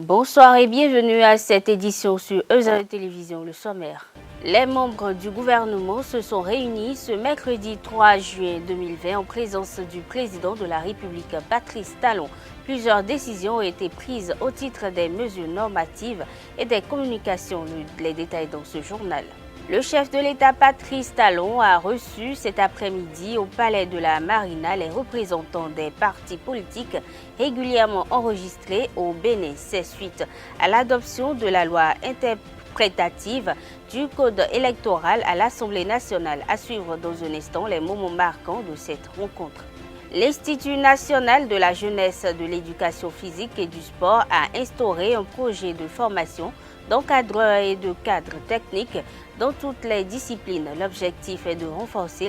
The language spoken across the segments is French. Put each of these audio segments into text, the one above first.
Bonsoir et bienvenue à cette édition sur Eusa Télévision, le sommaire. Les membres du gouvernement se sont réunis ce mercredi 3 juin 2020 en présence du président de la République, Patrice Talon. Plusieurs décisions ont été prises au titre des mesures normatives et des communications. Les détails dans ce journal. Le chef de l'État, Patrice Talon, a reçu cet après-midi au Palais de la Marina les représentants des partis politiques régulièrement enregistrés au Bénin. C'est suite à l'adoption de la loi interprétative du Code électoral à l'Assemblée nationale. À suivre dans un instant les moments marquants de cette rencontre. L'Institut national de la jeunesse, de l'éducation physique et du sport a instauré un projet de formation d'encadreurs et de cadres techniques dans toutes les disciplines. L'objectif est de renforcer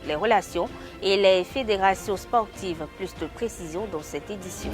les relations et les fédérations sportives. Plus de précisions dans cette édition.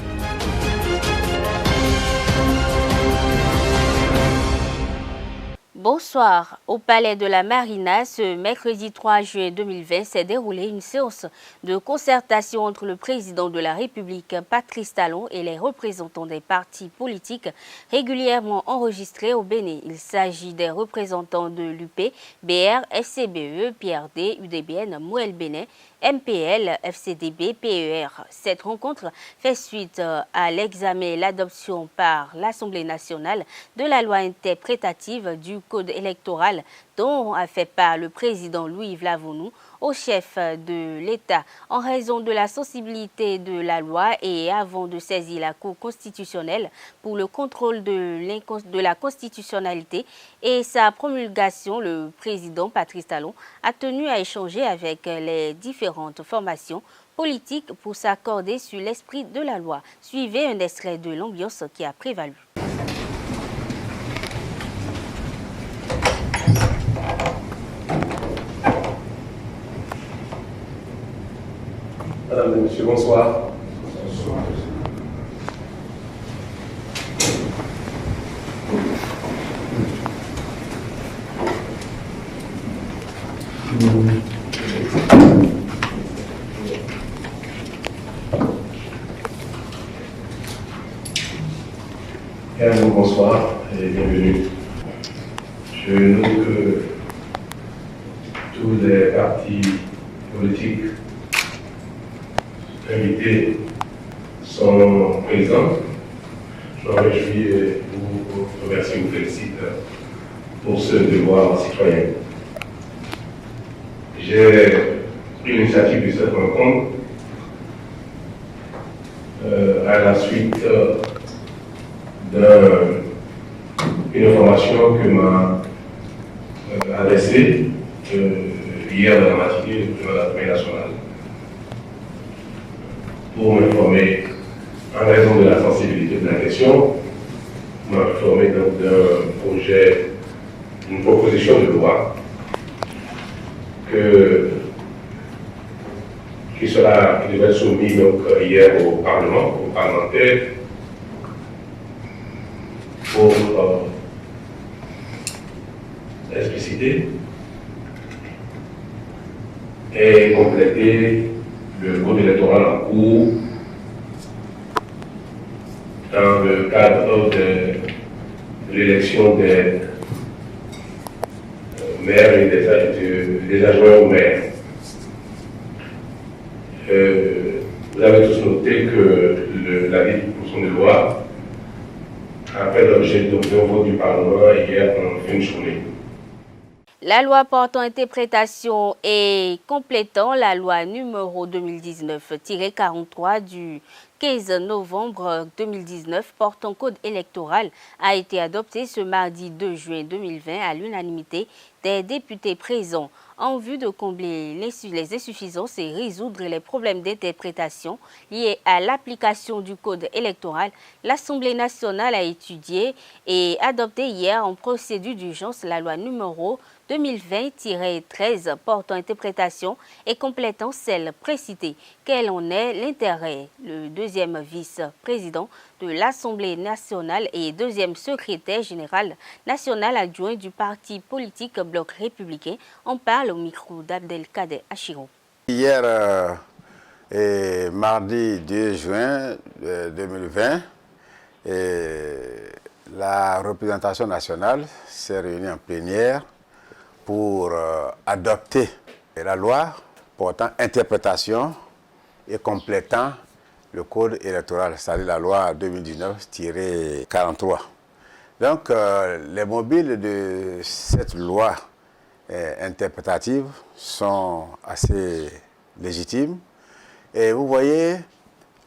Bonsoir. Au Palais de la Marina, ce mercredi 3 juin 2020 s'est déroulée une séance de concertation entre le président de la République, Patrice Talon, et les représentants des partis politiques régulièrement enregistrés au Bénin. Il s'agit des représentants de l'UP, BR, FCBE, PRD, UDBN, Mouel Bénin, MPL, FCDB, PER. Cette rencontre fait suite à l'examen et l'adoption par l'Assemblée nationale de la loi interprétative du Code électoral dont a fait part le président Louis-Yves Lavonu au chef de l'État. En raison de la sensibilité de la loi et avant de saisir la Cour constitutionnelle pour le contrôle de la constitutionnalité et sa promulgation, le président Patrice Talon a tenu à échanger avec les différentes formations politiques pour s'accorder sur l'esprit de la loi. Suivez un extrait de l'ambiance qui a prévalu. Madame et Monsieur, bonsoir. Bonsoir. Bonsoir et bienvenue. Je note que tous les partis politiques invités sont présents. Je m'en réjouis et vous remercie, vous félicite pour ce devoir citoyen. J'ai pris l'initiative de cette rencontre à la suite d'une information que m'a adressée hier dans la matinée le président de l'Assemblée nationale pour m'informer, en raison de la sensibilité de la question, m'informer donc d'un projet, d'une proposition de loi qui devait être soumis donc hier au Parlement, aux parlementaires, pour expliciter et compléter le code électoral en cours dans le cadre de l'élection des maires et des adjoints aux maires. Vous avez tous noté que la proposition de loi a fait l'objet d'un vote du Parlement hier en fin de journée. La loi portant interprétation et complétant la loi numéro 2019-43 du 15 novembre 2019 portant code électoral a été adoptée ce mardi 2 juin 2020 à l'unanimité des députés présents. En vue de combler les insuffisances et résoudre les problèmes d'interprétation liés à l'application du code électoral, l'Assemblée nationale a étudié et adopté hier en procédure d'urgence la loi numéro 2020-13 portant interprétation et complétant celle précitée. Quel en est l'intérêt? Le deuxième vice-président de l'Assemblée nationale et deuxième secrétaire général national adjoint du parti politique Bloc républicain en parle au micro d'Abdelkader Achiro. Hier, mardi 2 juin 2020, Et la représentation nationale s'est réunie en plénière pour adopter la loi portant interprétation et complétant le code électoral, c'est-à-dire la loi 2019-43. Donc, les mobiles de cette loi interprétative sont assez légitimes. Et vous voyez,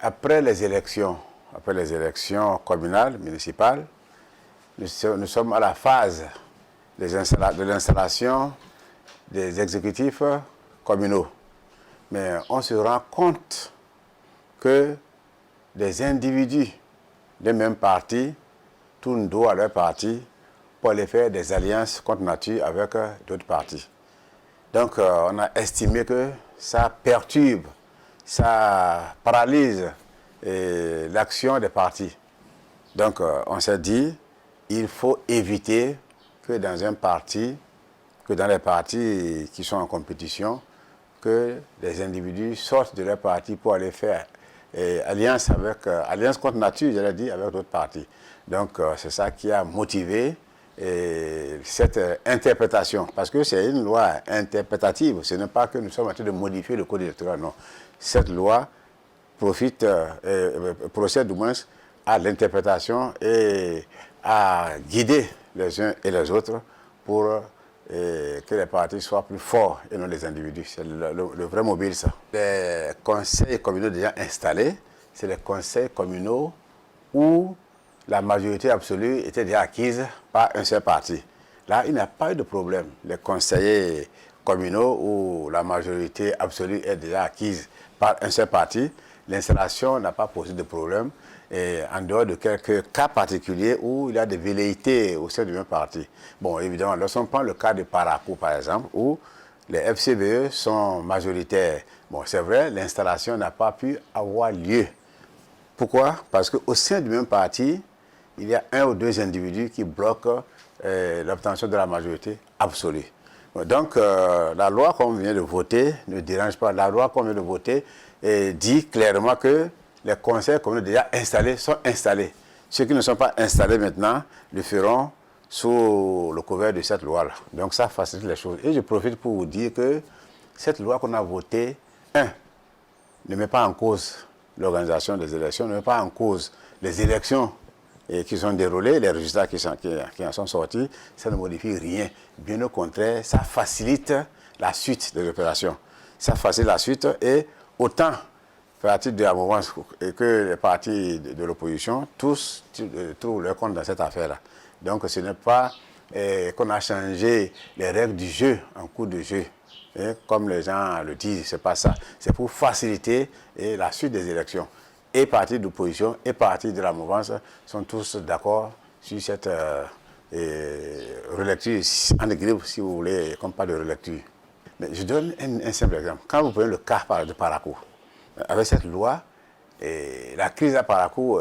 après les élections communales, municipales, nous sommes à la phase de l'installation des exécutifs communaux. Mais on se rend compte que des individus des mêmes partis tournent dos à leur parti pour aller faire des alliances contre nature avec d'autres partis. Donc on a estimé que ça perturbe, ça paralyse l'action des partis. Donc on s'est dit, il faut éviter que dans un parti, que dans les partis qui sont en compétition, que des individus sortent de leur parti pour aller faire alliance contre nature, j'allais dire, avec d'autres partis. Donc c'est ça qui a motivé cette interprétation, parce que c'est une loi interprétative, ce n'est pas que nous sommes en train de modifier le code électoral, non. Cette loi procède du moins à l'interprétation et à guider les uns et les autres pour que les partis soient plus forts et non les individus. C'est le vrai mobile, ça. Les conseils communaux déjà installés, c'est les conseils communaux où la majorité absolue était déjà acquise par un seul parti. Là, il n'y a pas eu de problème. Les conseillers communaux où la majorité absolue est déjà acquise par un seul parti, l'installation n'a pas posé de problème, et en dehors de quelques cas particuliers où il y a des velléités au sein du même parti. Bon, évidemment, lorsqu'on prend le cas de Parakou, par exemple, où les FCBE sont majoritaires. Bon, c'est vrai, l'installation n'a pas pu avoir lieu. Pourquoi? Parce qu'au sein du même parti, il y a un ou deux individus qui bloquent l'obtention de la majorité absolue. Donc, la loi qu'on vient de voter ne dérange pas. La loi qu'on vient de voter dit clairement que les conseils communaux déjà installés sont installés. Ceux qui ne sont pas installés maintenant le feront sous le couvert de cette loi-là. Donc, ça facilite les choses. Et je profite pour vous dire que cette loi qu'on a votée, ne met pas en cause l'organisation des élections, ne met pas en cause les élections qui sont déroulées, les résultats qui en sont sortis, ça ne modifie rien. Bien au contraire, ça facilite la suite des opérations. Ça facilite la suite et autant partis de la mouvance que les partis de l'opposition, tous trouvent leur compte dans cette affaire-là. Donc ce n'est pas qu'on a changé les règles du jeu en cours de jeu. Et comme les gens le disent, c'est pas ça. C'est pour faciliter la suite des élections. Et partis d'opposition et partis de la mouvance sont tous d'accord sur cette relecture, en grippe, si vous voulez, comme pas de relecture. Mais je donne un simple exemple. Quand vous prenez le cas de Parakou, avec cette loi, la crise à Parakou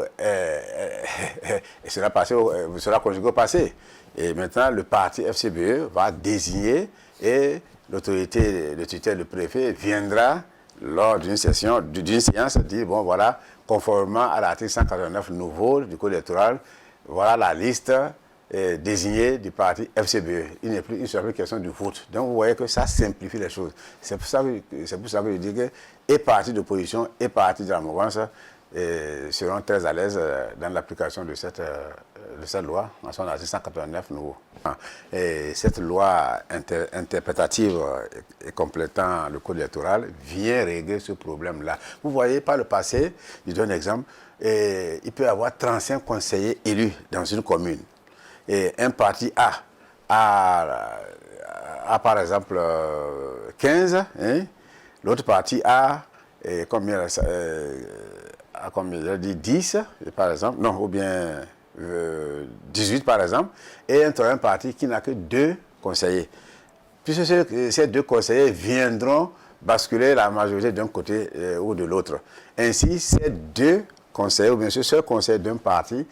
sera conjuguée au passé. Et maintenant, le parti FCBE va désigner et l'autorité de tutelle, le préfet, viendra lors d'une séance dire, bon voilà, conformément à l'article 189 nouveau du code électoral, voilà la liste désignée du parti FCBE. Il n'est plus une seule question du vote. Donc vous voyez que ça simplifie les choses. C'est pour ça que je dis que et partis d'opposition et partis de la mouvance seront très à l'aise dans l'application de cette loi, en son article 189 nouveau. Et cette loi interprétative et complétant le code électoral vient régler ce problème-là. Vous voyez, par le passé, je donne un exemple, il peut y avoir 35 conseillers élus dans une commune. Et un parti A par exemple 15, l'autre parti A combien j'ai dit 10 par exemple, non, ou bien 18 par exemple, et un troisième parti qui n'a que 2 conseillers. Puisque ces 2 conseillers viendront basculer la majorité d'un côté ou de l'autre. Ainsi, ces 2 conseillers, ou bien ce seul conseiller d'un parti,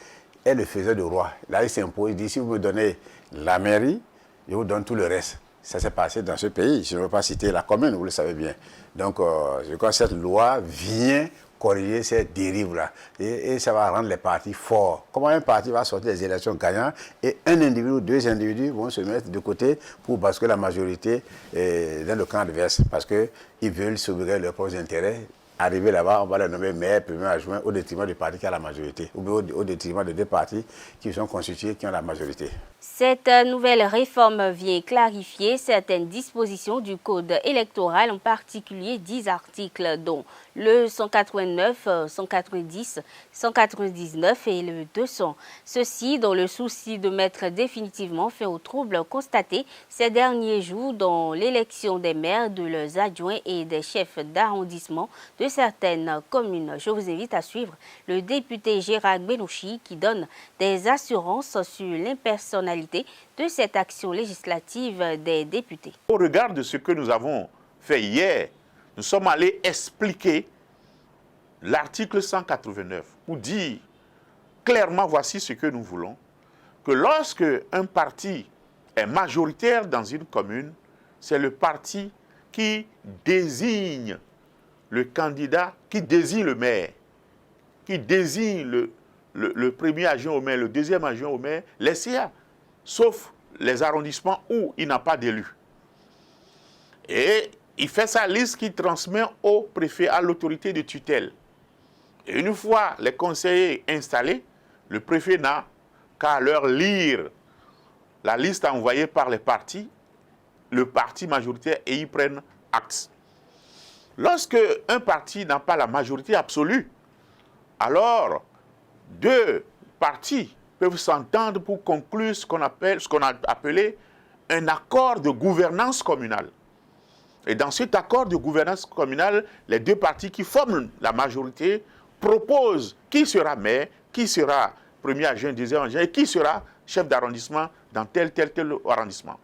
est le faiseur de roi. Là, il s'impose, il dit, si vous me donnez la mairie, je vous donne tout le reste. Ça s'est passé dans ce pays. Je ne veux pas citer la commune, vous le savez bien. Donc, je crois que cette loi vient corriger ces dérives-là. Et ça va rendre les partis forts. Comment un parti va sortir des élections gagnant et un individu, deux individus vont se mettre de côté pour basculer la majorité dans le camp adverse parce qu'ils veulent sauvegarder leurs propres intérêts. Arriver là-bas, on va les nommer maire, premier adjoint au détriment du parti qui a la majorité, ou au détriment de deux partis qui sont constitués, qui ont la majorité. Cette nouvelle réforme vient clarifier certaines dispositions du code électoral, en particulier 10 articles, dont le 189, 190, 199 et le 200. Ceci dans le souci de mettre définitivement fin aux troubles constatés ces derniers jours dans l'élection des maires, de leurs adjoints et des chefs d'arrondissement de certaines communes. Je vous invite à suivre le député Gérard Benouchi qui donne des assurances sur l'impersonnalité de cette action législative des députés. Au regard de ce que nous avons fait hier, nous sommes allés expliquer l'article 189 pour dire clairement voici ce que nous voulons, que lorsque un parti est majoritaire dans une commune, c'est le parti qui désigne le candidat, qui désigne le maire, qui désigne le premier adjoint au maire, le deuxième adjoint au maire, les CA, sauf les arrondissements où il n'a pas d'élu. Et il fait sa liste qu'il transmet au préfet, à l'autorité de tutelle. Et une fois les conseillers installés, le préfet n'a qu'à leur lire la liste envoyée par les partis, le parti majoritaire, et ils prennent acte. Lorsque un parti n'a pas la majorité absolue, alors deux partis peuvent s'entendre pour conclure ce qu'on a appelé un accord de gouvernance communale. Et dans cet accord de gouvernance communale, les deux partis qui forment la majorité proposent qui sera maire, qui sera premier adjoint, deuxième adjoint, et qui sera chef d'arrondissement dans tel arrondissement.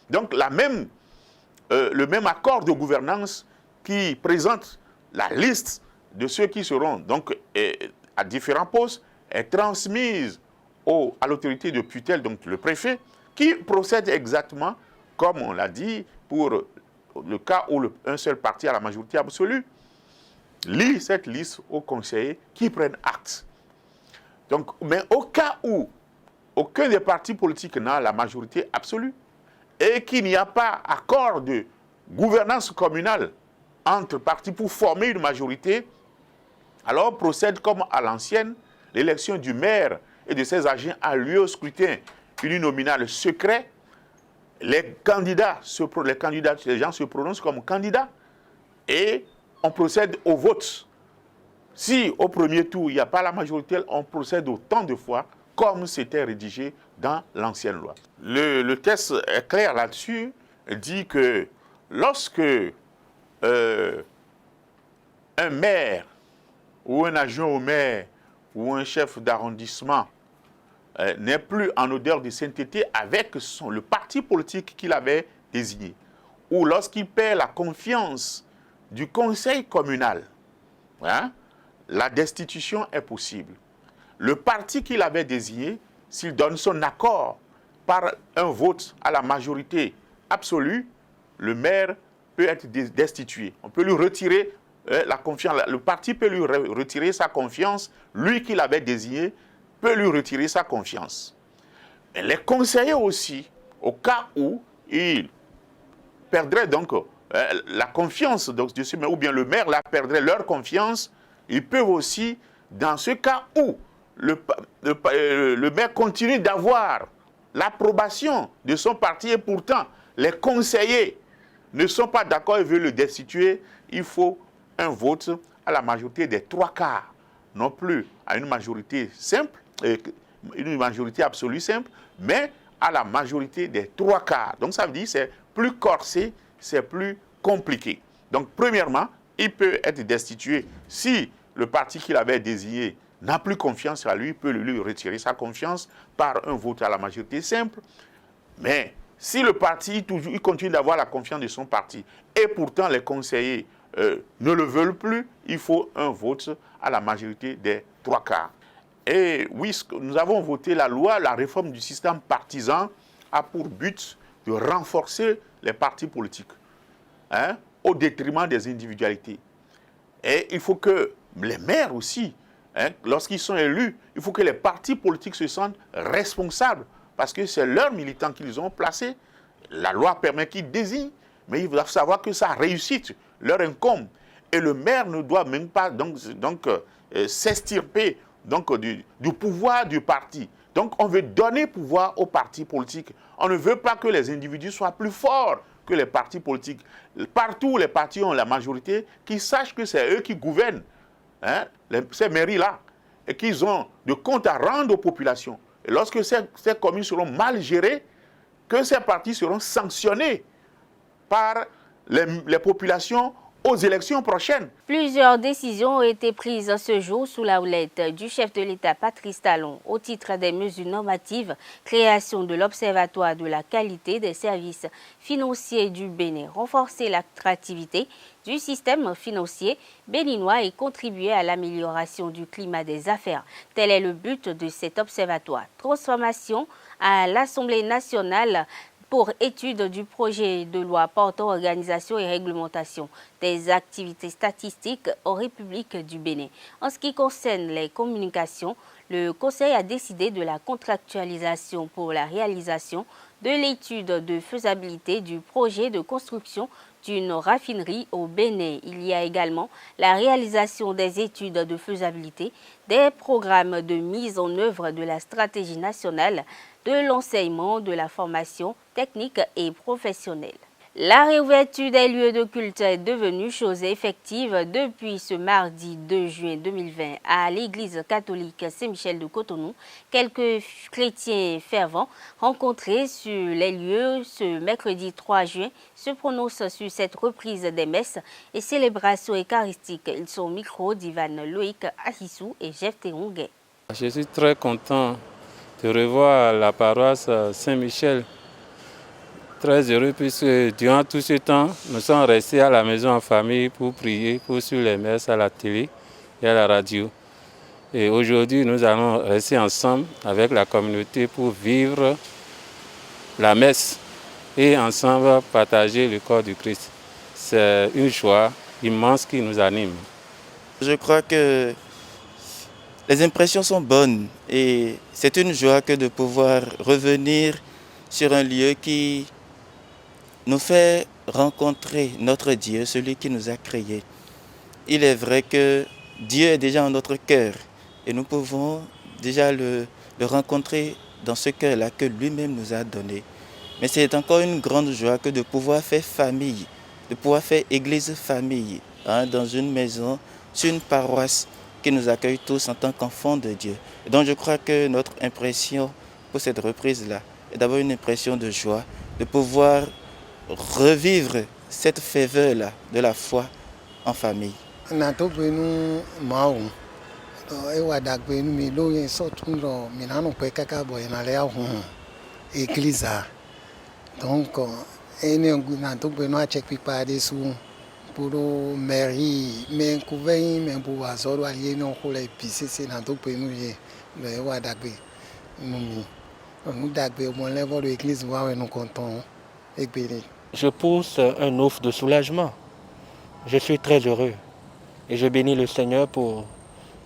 Donc le même accord de gouvernance qui présente la liste de ceux qui seront donc à différents postes est transmise à l'autorité de tutelle, donc le préfet, qui procède exactement comme on l'a dit pour le cas où un seul parti a la majorité absolue, lit cette liste aux conseillers qui prennent acte. Donc, mais au cas où aucun des partis politiques n'a la majorité absolue et qu'il n'y a pas accord de gouvernance communale entre partis pour former une majorité, alors procède comme à l'ancienne, l'élection du maire et de ses agents a lieu au scrutin uninominal secret. Les gens se prononcent comme candidats et on procède au vote. Si au premier tour il n'y a pas la majorité, on procède autant de fois comme c'était rédigé dans l'ancienne loi. Le texte est clair là-dessus, dit que lorsque un maire ou un adjoint au maire ou un chef d'arrondissement n'est plus en odeur de sainteté avec le parti politique qu'il avait désigné, ou lorsqu'il perd la confiance du conseil communal, hein, la destitution est possible. Le parti qu'il avait désigné, s'il donne son accord par un vote à la majorité absolue, le maire peut être destitué. On peut lui retirer la confiance. Le parti peut lui retirer sa confiance. Lui qui l'avait désigné peut lui retirer sa confiance. Et les conseillers aussi, au cas où ils perdraient donc la confiance de ce maire, ou bien le maire la perdrait leur confiance, ils peuvent aussi, dans ce cas où le maire continue d'avoir l'approbation de son parti et pourtant les conseillers ne sont pas d'accord et veulent le destituer, il faut un vote à la majorité des 3/4, non plus à une majorité simple, une majorité absolue simple, mais à la majorité des 3/4. Donc ça veut dire que c'est plus corsé, c'est plus compliqué. Donc premièrement, il peut être destitué si le parti qu'il avait désigné n'a plus confiance à lui, il peut lui retirer sa confiance par un vote à la majorité simple. Mais si le parti il continue d'avoir la confiance de son parti et pourtant les conseillers ne le veulent plus, il faut un vote à la majorité des 3/4. Et oui, nous avons voté la loi, la réforme du système partisan a pour but de renforcer les partis politiques, hein, au détriment des individualités. Et il faut que les maires aussi, hein, lorsqu'ils sont élus, il faut que les partis politiques se sentent responsables parce que c'est leurs militants qu'ils ont placés. La loi permet qu'ils désignent, mais ils doivent savoir que sa réussite leur incombe. Et le maire ne doit même pas s'extirper du pouvoir du parti. Donc on veut donner pouvoir aux partis politiques. On ne veut pas que les individus soient plus forts que les partis politiques. Partout où les partis ont la majorité, qu'ils sachent que c'est eux qui gouvernent, hein, ces mairies-là, et qu'ils ont de comptes à rendre aux populations. Et lorsque ces communes seront mal gérées, que ces partis seront sanctionnés par les populations aux élections prochaines. Plusieurs décisions ont été prises ce jour sous la houlette du chef de l'État Patrice Talon au titre des mesures normatives, création de l'Observatoire de la qualité des services financiers du Bénin, renforcer l'attractivité du système financier béninois et contribuer à l'amélioration du climat des affaires. Tel est le but de cet observatoire. Transformation à l'Assemblée nationale pour étude du projet de loi portant organisation et réglementation des activités statistiques en République du Bénin. En ce qui concerne les communications, le Conseil a décidé de la contractualisation pour la réalisation de l'étude de faisabilité du projet de construction d'une raffinerie au Bénin. Il y a également la réalisation des études de faisabilité, des programmes de mise en œuvre de la stratégie nationale de l'enseignement, de la formation technique et professionnelle. La réouverture des lieux de culte est devenue chose effective depuis ce mardi 2 juin 2020 à l'église catholique Saint-Michel de Cotonou. Quelques chrétiens fervents rencontrés sur les lieux ce mercredi 3 juin se prononcent sur cette reprise des messes et célébrations eucharistiques. Ils sont au micro d'Ivan Loïc Ahissou et Jeff Théonguet. Je suis très content de revoir la paroisse Saint-Michel. Très heureux puisque durant tout ce temps, nous sommes restés à la maison en famille pour prier, pour suivre les messes à la télé et à la radio. Et aujourd'hui, nous allons rester ensemble avec la communauté pour vivre la messe et ensemble partager le corps du Christ. C'est une joie immense qui nous anime. Je crois que les impressions sont bonnes et c'est une joie que de pouvoir revenir sur un lieu qui nous fait rencontrer notre Dieu, celui qui nous a créés. Il est vrai que Dieu est déjà en notre cœur et nous pouvons déjà le rencontrer dans ce cœur-là que lui-même nous a donné. Mais c'est encore une grande joie que de pouvoir faire famille, de pouvoir faire église-famille dans une maison, sur une paroisse qui nous accueille tous en tant qu'enfants de Dieu. Et donc je crois que notre impression pour cette reprise-là est d'abord une impression de joie, de pouvoir revivre cette ferveur-là de la foi en famille. Donc, pour mairie, mais couvert, mais pour azor allié non pour les pisser, c'est dans tout pays nous le wadagbe nous dagbe au moins level de l'église voir nous comptons et béni. Je pousse un ouf de soulagement. Je suis très heureux et je bénis le Seigneur pour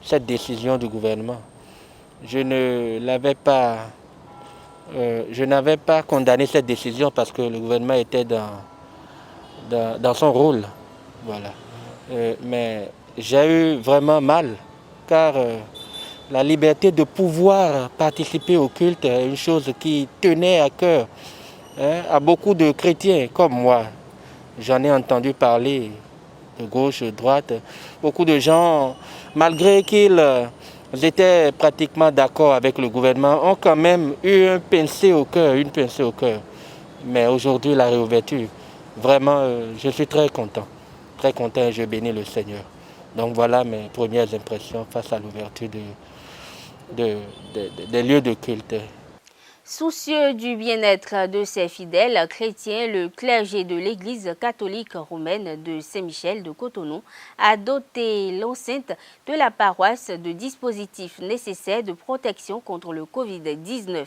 cette décision du gouvernement. Je n'avais pas condamné cette décision parce que le gouvernement était dans son rôle. Voilà. Mais j'ai eu vraiment mal car la liberté de pouvoir participer au culte est une chose qui tenait à cœur à beaucoup de chrétiens comme moi. J'en ai entendu parler de gauche, de droite. Beaucoup de gens, malgré qu'ils étaient pratiquement d'accord avec le gouvernement, ont quand même eu une pincée au cœur. Mais aujourd'hui, la réouverture, vraiment, je suis très content et je bénis le Seigneur. Donc voilà mes premières impressions face à l'ouverture des lieux de culte. Soucieux du bien-être de ses fidèles chrétiens, le clergé de l'Église catholique romaine de Saint-Michel de Cotonou a doté l'enceinte de la paroisse de dispositifs nécessaires de protection contre le Covid-19.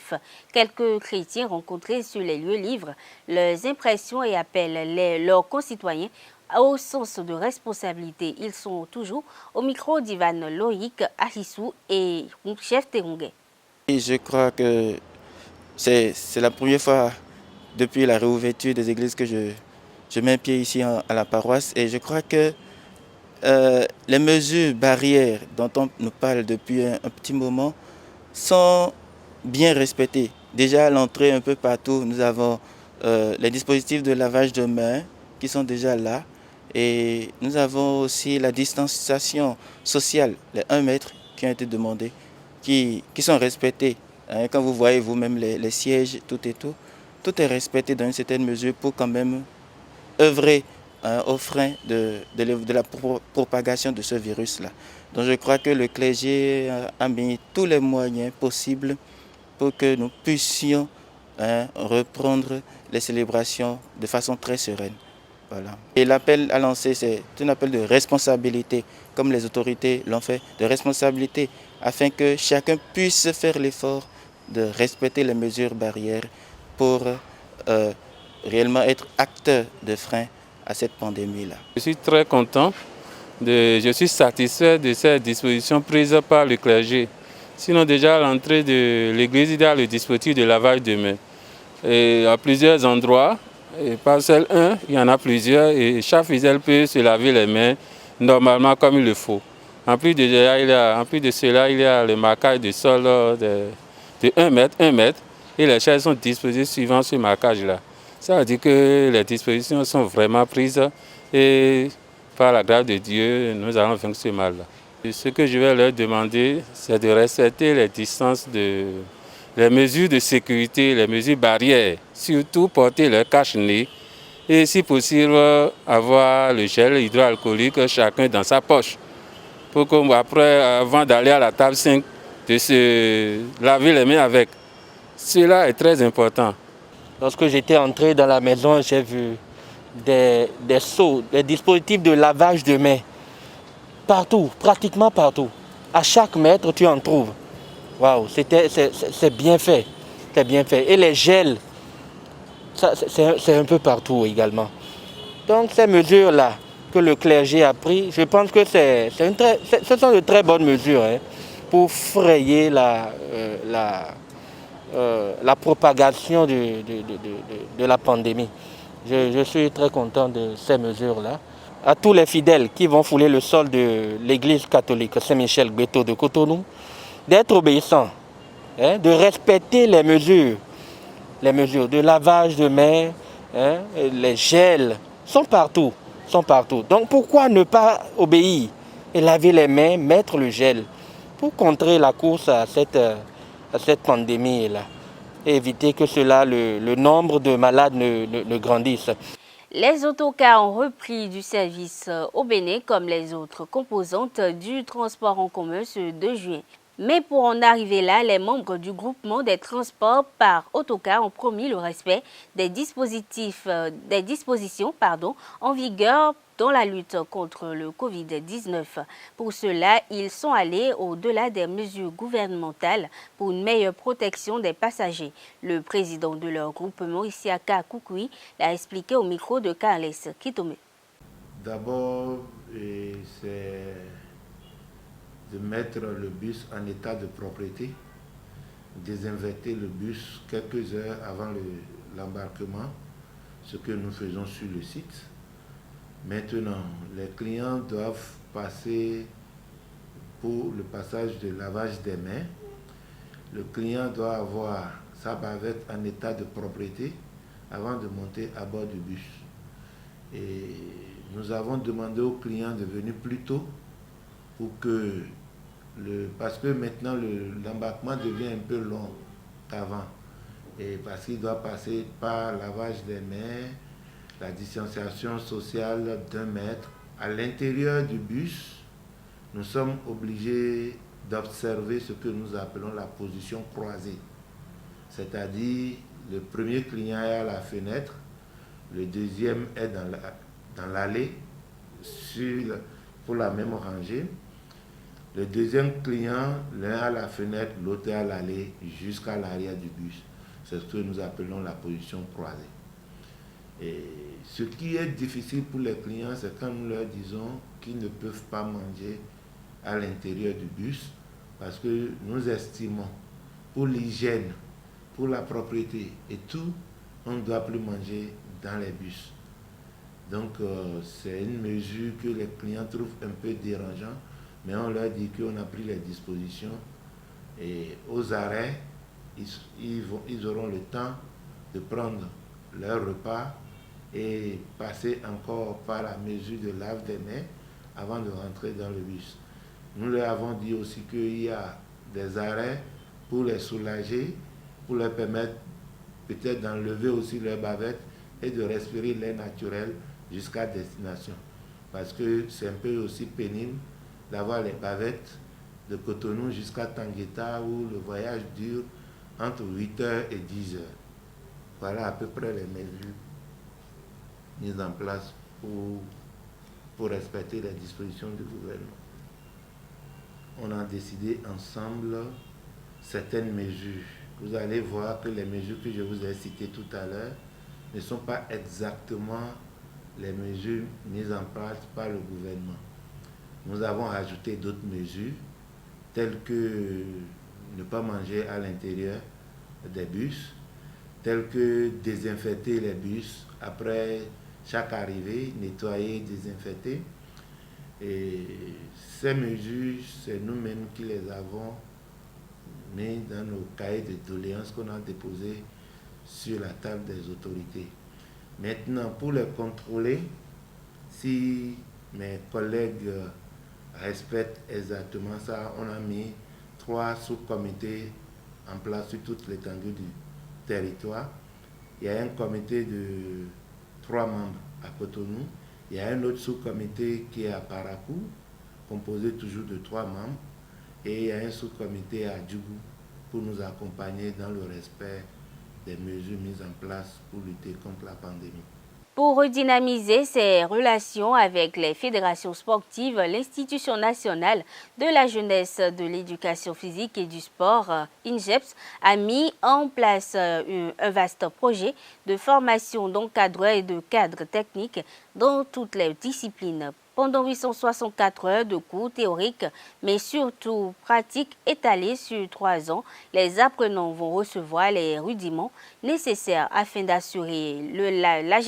Quelques chrétiens rencontrés sur les lieux livrent leurs impressions et appellent leurs concitoyens au sens de responsabilité. Ils sont toujours au micro d'Ivan Loïc, Ahissou et Chef Terongay. Et je crois que c'est la première fois depuis la réouverture des églises que je mets pied ici à la paroisse. Et je crois que les mesures barrières dont on nous parle depuis un petit moment sont bien respectées. Déjà à l'entrée un peu partout, nous avons les dispositifs de lavage de mains qui sont déjà là. Et nous avons aussi la distanciation sociale, les 1 mètre qui ont été demandés, qui sont respectés. Hein, quand vous voyez vous-même les sièges, tout est respecté dans une certaine mesure pour quand même œuvrer au frein de la propagation de ce virus-là. Donc je crois que le clergé a mis tous les moyens possibles pour que nous puissions reprendre les célébrations de façon très sereine. Voilà. Et l'appel à lancer, c'est un appel de responsabilité, comme les autorités l'ont fait, de responsabilité, afin que chacun puisse faire l'effort de respecter les mesures barrières pour réellement être acteur de frein à cette pandémie-là. Je suis très content, je suis satisfait de ces dispositions prises par le clergé. Sinon déjà à l'entrée de l'église, il y a le dispositif de lavage de mains. Et à plusieurs endroits, et pas seul un, il y en a plusieurs et chaque fidèle peut se laver les mains normalement comme il le faut. En plus de cela, il y a le marquage de sol de 1 mètre et les chaises sont disposées suivant ce marquage-là. Ça veut dire que les dispositions sont vraiment prises et par la grâce de Dieu, nous allons vaincre ce mal-là. Ce que je vais leur demander, c'est de respecter les distances les mesures de sécurité, les mesures barrières, surtout porter leur cache-nez et si possible avoir le gel hydroalcoolique chacun dans sa poche pour qu'après, avant d'aller à la table 5, de se laver les mains avec. Cela est très important. Lorsque j'étais entré dans la maison, j'ai vu des seaux, des dispositifs de lavage de mains. Partout, pratiquement partout. À chaque mètre, tu en trouves. Waouh, c'est bien fait. C'est bien fait. Et les gels, c'est un peu partout également. Donc ces mesures-là que le clergé a prises, je pense que ce sont de très bonnes mesures pour frayer la propagation de la pandémie. Je suis très content de ces mesures-là. À tous les fidèles qui vont fouler le sol de l'église catholique Saint-Michel-Gbeto de Cotonou, d'être obéissants, de respecter les mesures de lavage de mains, les gels, sont partout. Donc pourquoi ne pas obéir et laver les mains, mettre le gel pour contrer la course à cette pandémie-là et éviter que le nombre de malades ne grandisse. Les autocars ont repris du service au Bénin comme les autres composantes du transport en commun ce 2 juin. Mais pour en arriver là, les membres du groupement des transports par autocar ont promis le respect des dispositions en vigueur dans la lutte contre le Covid-19. Pour cela, ils sont allés au-delà des mesures gouvernementales pour une meilleure protection des passagers. Le président de leur groupement, Isiaka Koukoui, l'a expliqué au micro de Carles Kitome. D'abord, c'est de mettre le bus en état de propriété, désinfecter le bus quelques heures avant l'embarquement, ce que nous faisons sur le site. Maintenant, les clients doivent passer pour le passage de lavage des mains. Le client doit avoir sa bavette en état de propriété avant de monter à bord du bus. Et nous avons demandé aux clients de venir plus tôt pour que parce que maintenant l'embarquement devient un peu long qu'avant. Et parce qu'il doit passer par lavage des mains, la distanciation sociale d'1 mètre. À l'intérieur du bus, nous sommes obligés d'observer ce que nous appelons la position croisée. C'est-à-dire, le premier client est à la fenêtre, le deuxième est dans l'allée, pour la même rangée. Le deuxième client, l'un à la fenêtre, l'autre à l'allée, jusqu'à l'arrière du bus. C'est ce que nous appelons la position croisée. Et ce qui est difficile pour les clients, c'est quand nous leur disons qu'ils ne peuvent pas manger à l'intérieur du bus, parce que nous estimons, pour l'hygiène, pour la propriété et tout, on ne doit plus manger dans les bus. Donc c'est une mesure que les clients trouvent un peu dérangeant, mais on leur dit qu'on a pris les dispositions et aux arrêts, ils auront le temps de prendre leur repas et passer encore par la mesure de lave des mains avant de rentrer dans le bus. Nous leur avons dit aussi qu'il y a des arrêts pour les soulager, pour leur permettre peut-être d'enlever aussi leur bavette et de respirer l'air naturel jusqu'à destination. Parce que c'est un peu aussi pénible d'avoir les bavettes de Cotonou jusqu'à Tangueta où le voyage dure entre 8h et 10h. Voilà à peu près les mesures mises en place pour respecter les dispositions du gouvernement. On a décidé ensemble certaines mesures. Vous allez voir que les mesures que je vous ai citées tout à l'heure ne sont pas exactement les mesures mises en place par le gouvernement. Nous avons ajouté d'autres mesures, telles que ne pas manger à l'intérieur des bus, telles que désinfecter les bus après chaque arrivée, nettoyer, désinfecter. Et ces mesures, c'est nous-mêmes qui les avons mis dans nos cahiers de doléances qu'on a déposés sur la table des autorités. Maintenant, pour les contrôler, si mes collègues respectent exactement ça, on a mis 3 sous-comités en place sur toute l'étendue du territoire. Il y a un comité de 3 membres à Cotonou. Il y a un autre sous-comité qui est à Parakou, composé toujours de 3 membres. Et il y a un sous-comité à Djougou pour nous accompagner dans le respect des mesures mises en place pour lutter contre la pandémie. Pour redynamiser ses relations avec les fédérations sportives, l'Institution nationale de la jeunesse, de l'éducation physique et du sport, INJEPS, a mis en place un vaste projet de formation d'encadreurs et de cadres techniques dans toutes les disciplines. Pendant 864 heures de cours théoriques, mais surtout pratiques étalées sur 3 ans, les apprenants vont recevoir les rudiments nécessaires afin d'assurer la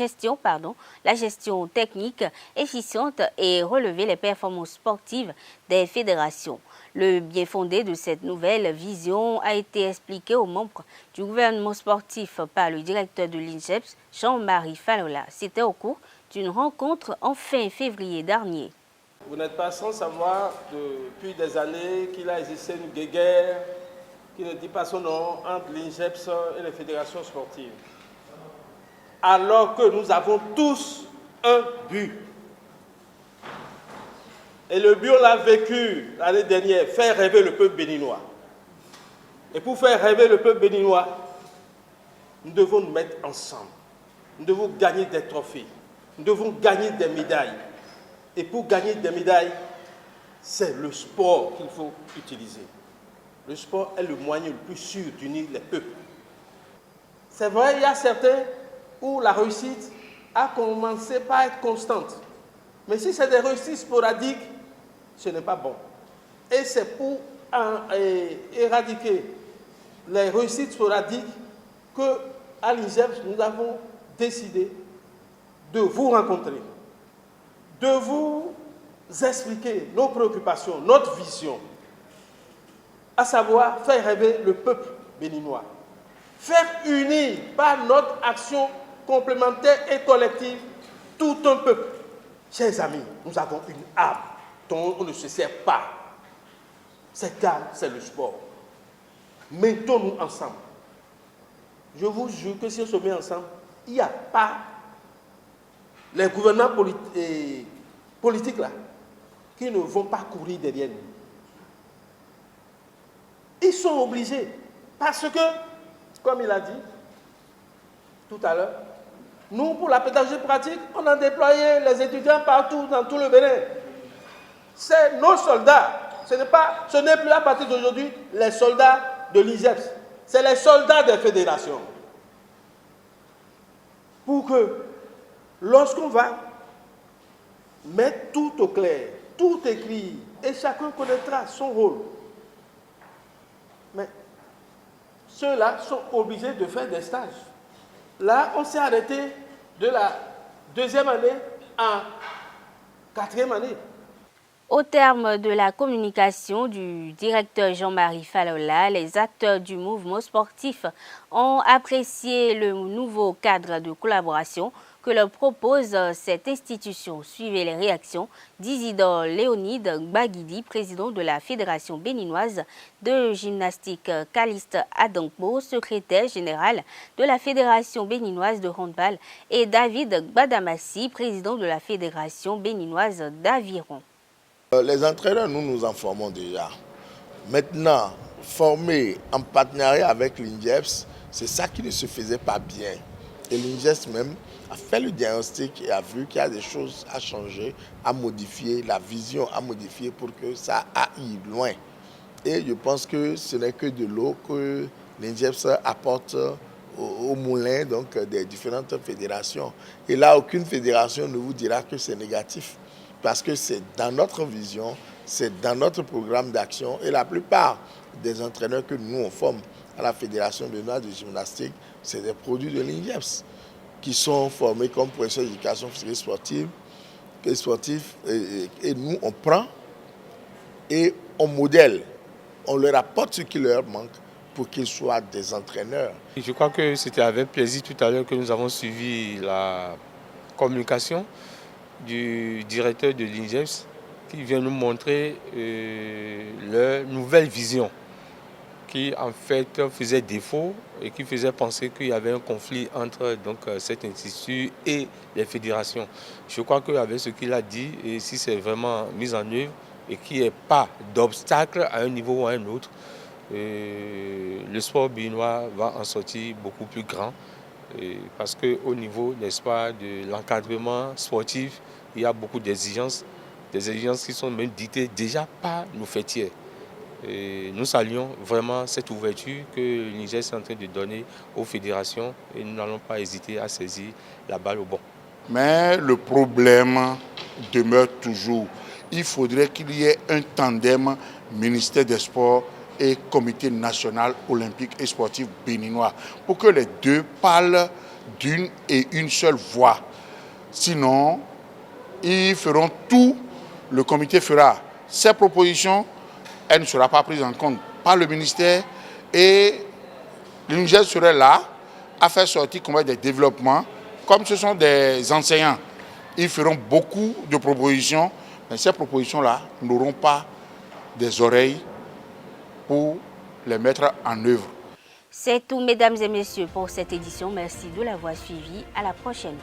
gestion technique efficiente et relever les performances sportives des fédérations. Le bien fondé de cette nouvelle vision a été expliqué aux membres du gouvernement sportif par le directeur de l'INJEPS, Jean-Marie Falola. C'était au cours d'une rencontre en fin février dernier. Vous n'êtes pas sans savoir depuis des années qu'il a existé une guéguerre qui ne dit pas son nom entre l'INJEPS et les fédérations sportives. Alors que nous avons tous un but. Et le but, on l'a vécu l'année dernière, faire rêver le peuple béninois. Et pour faire rêver le peuple béninois, nous devons nous mettre ensemble. Nous devons gagner des trophées. Nous devons gagner des médailles. Et pour gagner des médailles, c'est le sport qu'il faut utiliser. Le sport est le moyen le plus sûr d'unir les peuples. C'est vrai, il y a certains où la réussite a commencé par être constante. Mais si c'est des réussites sporadiques, ce n'est pas bon. Et c'est pour éradiquer les réussites sporadiques qu'à l'INJEPS, nous avons décidé de vous rencontrer, de vous expliquer nos préoccupations, notre vision, à savoir faire rêver le peuple béninois, faire unir par notre action complémentaire et collective tout un peuple. Chers amis, nous avons une âme dont on ne se sert pas. Cette âme, c'est le sport. Mettons-nous ensemble. Je vous jure que si on se met ensemble, il n'y a pas les gouvernants politiques là, qui ne vont pas courir derrière nous. Ils sont obligés. Parce que, comme il a dit tout à l'heure, nous, pour la pédagogie pratique, on a déployé les étudiants partout, dans tout le Bénin. C'est nos soldats. Ce n'est plus à partir d'aujourd'hui les soldats de l'INJEPS. C'est les soldats des fédérations. Pour que Lorsqu'on va mettre tout au clair, tout écrit, et chacun connaîtra son rôle. Mais ceux-là sont obligés de faire des stages. Là, on s'est arrêté de la 2e année à 4e année. Au terme de la communication du directeur Jean-Marie Falola, les acteurs du mouvement sportif ont apprécié le nouveau cadre de collaboration que leur propose cette institution. Suivez les réactions d'Isidore Léonide Gbagidi, président de la Fédération béninoise de gymnastique, Caliste Adankbo, secrétaire général de la Fédération béninoise de handball, et David Gbadamassi, président de la Fédération béninoise d'aviron. Les entraîneurs, nous nous en formons déjà. Maintenant, former en partenariat avec l'INJEPS, c'est ça qui ne se faisait pas bien. Et l'INJEPS même a fait le diagnostic et a vu qu'il y a des choses à changer, à modifier, la vision à modifier pour que ça aille loin. Et je pense que ce n'est que de l'eau que l'INJEPS apporte au moulin donc, des différentes fédérations. Et là, aucune fédération ne vous dira que c'est négatif. Parce que c'est dans notre vision, c'est dans notre programme d'action. Et la plupart des entraîneurs que nous on forme à la Fédération béninoise de gymnastique, c'est des produits de l'INJEPS qui sont formés comme professeurs d'éducation physique et sportive. Et nous, on prend et on modèle. On leur apporte ce qui leur manque pour qu'ils soient des entraîneurs. Je crois que c'était avec plaisir tout à l'heure que nous avons suivi la communication du directeur de l'INJEPS qui vient nous montrer leur nouvelle vision qui en fait faisait défaut et qui faisait penser qu'il y avait un conflit entre donc, cet institut et les fédérations. Je crois qu'avec ce qu'il a dit, et si c'est vraiment mis en œuvre et qu'il n'y ait pas d'obstacle à un niveau ou à un autre, le sport béninois va en sortir beaucoup plus grand. Parce qu'au niveau, n'est-ce pas, de l'encadrement sportif, il y a beaucoup d'exigences, des exigences qui sont même dictées déjà par nos fêtiers. Et nous saluons vraiment cette ouverture que l'INJEPS est en train de donner aux fédérations et nous n'allons pas hésiter à saisir la balle au bon. Mais le problème demeure toujours. Il faudrait qu'il y ait un tandem ministère des Sports et Comité national olympique et sportif béninois pour que les deux parlent d'une et une seule voix. Sinon, ils feront tout, le comité fera ses propositions, elle ne sera pas prise en compte par le ministère et l'INJEPS serait là à faire sortir des développements. Comme ce sont des enseignants, ils feront beaucoup de propositions, mais ces propositions-là n'auront pas des oreilles pour les mettre en œuvre. C'est tout, mesdames et messieurs, pour cette édition. Merci de l'avoir suivi. À la prochaine.